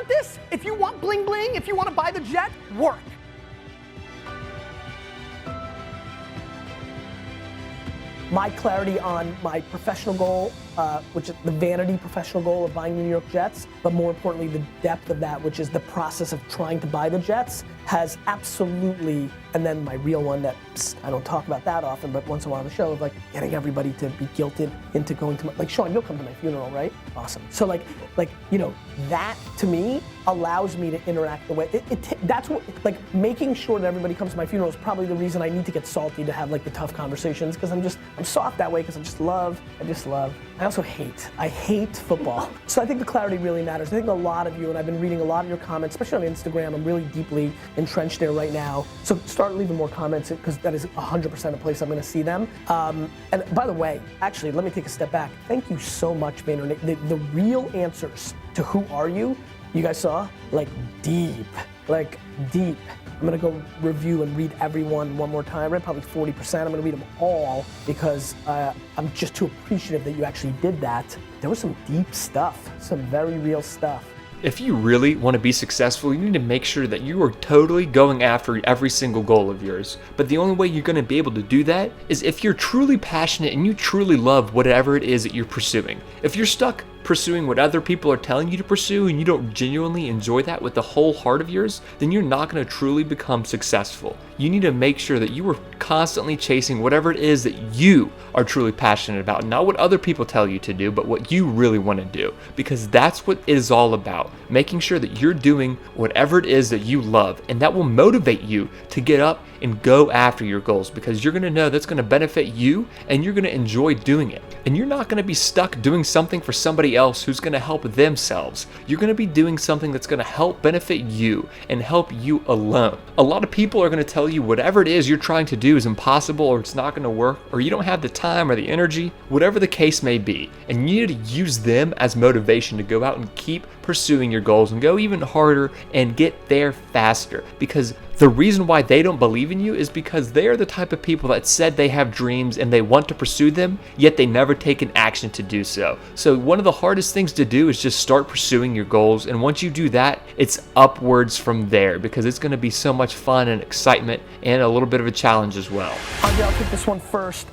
want this, if you want bling bling, if you want to buy the jet, work. My clarity on my professional goal, which is the vanity professional goal of buying the New York Jets, but more importantly, the depth of that, which is the process of trying to buy the Jets, has absolutely, and then my real one that I don't talk about that often, but once in a while on the show, of like getting everybody to be guilted into going to my, like Sean, you'll come to my funeral, right? Awesome. So like, you know, that to me allows me to interact the way, that's what, like making sure that everybody comes to my funeral is probably the reason I need to get salty to have like the tough conversations, because I'm soft that way because I just love. I also hate football. So I think the clarity really matters. I think a lot of you, and I've been reading a lot of your comments, especially on Instagram, I'm really deeply entrenched there right now. So start leaving more comments because that is 100% a place I'm gonna see them. And by the way, actually, let me take a step back. Thank you so much, Vayner. The real answers to who are you guys saw, like deep. I'm gonna go review and read everyone one more time. I read probably 40%. I'm gonna read them all because I'm just too appreciative that you actually did that. There was some deep stuff, some very real stuff. If you really want to be successful, you need to make sure that you are totally going after every single goal of yours. But the only way you're going to be able to do that is if you're truly passionate and you truly love whatever it is that you're pursuing. If you're stuck pursuing what other people are telling you to pursue and you don't genuinely enjoy that with the whole heart of yours, then you're not going to truly become successful. You need to make sure that you are constantly chasing whatever it is that you are truly passionate about, not what other people tell you to do, but what you really want to do, because that's what it is all about. Making sure that you're doing whatever it is that you love, and that will motivate you to get up and go after your goals, because you're going to know that's going to benefit you and you're going to enjoy doing it. And you're not going to be stuck doing something for somebody else who's going to help themselves. You're going to be doing something that's going to help benefit you and help you alone. A lot of people are going to tell you whatever it is you're trying to do is impossible, or it's not going to work, or you don't have the time or the energy, whatever the case may be. And you need to use them as motivation to go out and keep pursuing your goals and go even harder and get there faster, because the reason why they don't believe in you is because they are the type of people that said they have dreams and they want to pursue them, yet they never take an action to do so. So one of the hardest things to do is just start pursuing your goals, and once you do that, it's upwards from there, because it's going to be so much fun and excitement and a little bit of a challenge as well. Andre, I'll take this one first.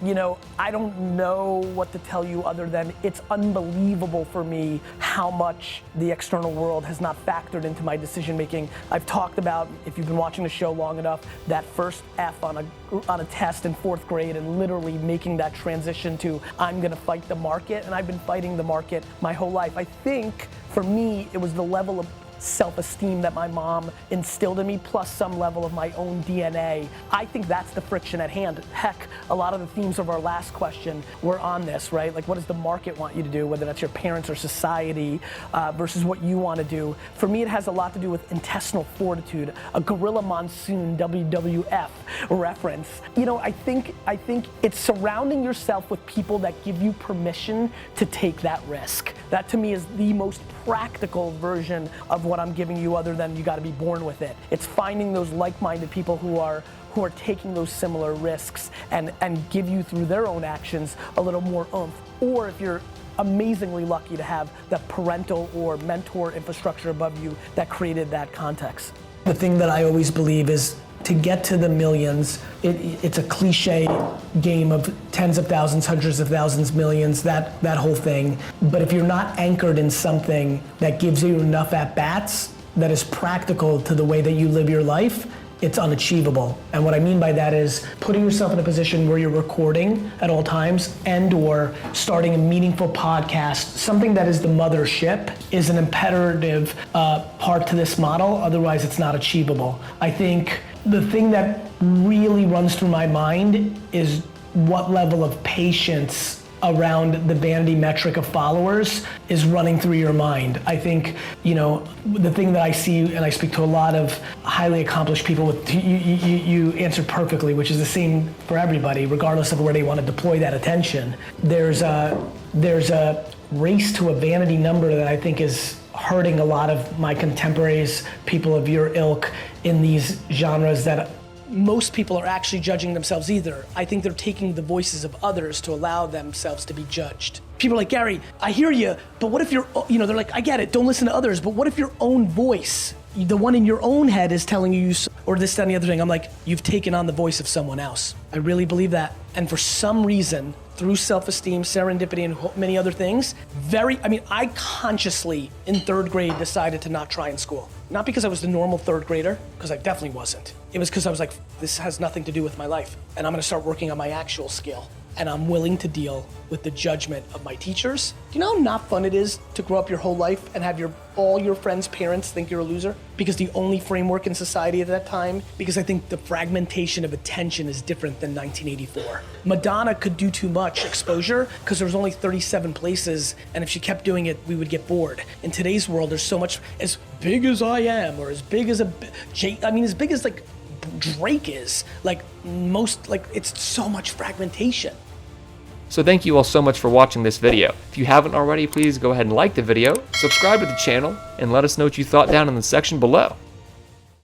You know, I don't know what to tell you other than it's unbelievable for me how much the external world has not factored into my decision making. I've talked about, if you've been watching the show long enough, that first F on a test in 4th grade and literally making that transition to I'm gonna fight the market, and I've been fighting the market my whole life. I think for me, it was the level of self-esteem that my mom instilled in me, plus some level of my own DNA. I think that's the friction at hand. Heck, a lot of the themes of our last question were on this, right? Like, what does the market want you to do, whether that's your parents or society, versus what you want to do. For me, it has a lot to do with intestinal fortitude, a gorilla monsoon WWF reference. You know, I think it's surrounding yourself with people that give you permission to take that risk. That to me is the most practical version of what I'm giving you, other than you got to be born with it. It's finding those like-minded people who are taking those similar risks and give you, through their own actions, a little more oomph. Or if you're amazingly lucky to have the parental or mentor infrastructure above you that created that context. The thing that I always believe is, to get to the millions, it's a cliche game of tens of thousands, hundreds of thousands, millions, that whole thing. But if you're not anchored in something that gives you enough at-bats that is practical to the way that you live your life, it's unachievable. And what I mean by that is putting yourself in a position where you're recording at all times and/or starting a meaningful podcast, something that is the mothership, is an imperative part to this model. Otherwise, it's not achievable. I think the thing that really runs through my mind is what level of patience around the vanity metric of followers is running through your mind. I think, you know, the thing that I see, and I speak to a lot of highly accomplished people with, you answered perfectly, which is the same for everybody, regardless of where they want to deploy that attention. There's a race to a vanity number that I think is hurting a lot of my contemporaries, people of your ilk, in these genres that most people are actually judging themselves either. I think they're taking the voices of others to allow themselves to be judged. People are like, Gary, I hear you, but what if they're like, I get it, don't listen to others, but what if your own voice, the one in your own head is telling you, or this, that, and the other thing? I'm like, you've taken on the voice of someone else. I really believe that. And for some reason, through self-esteem, serendipity, and many other things, I consciously in 3rd grade decided to not try in school. Not because I was the normal 3rd grader, because I definitely wasn't. It was because I was like, this has nothing to do with my life, and I'm gonna start working on my actual skill. And I'm willing to deal with the judgment of my teachers. Do you know how not fun it is to grow up your whole life and have all your friends' parents think you're a loser? Because the only framework in society at that time, because I think the fragmentation of attention is different than 1984. Madonna could do too much exposure because there was only 37 places, and if she kept doing it, we would get bored. In today's world, there's so much, as big as I am, or as big as as big as like Drake is, it's so much fragmentation. So thank you all so much for watching this video. If you haven't already, please go ahead and like the video, subscribe to the channel, and let us know what you thought down in the section below.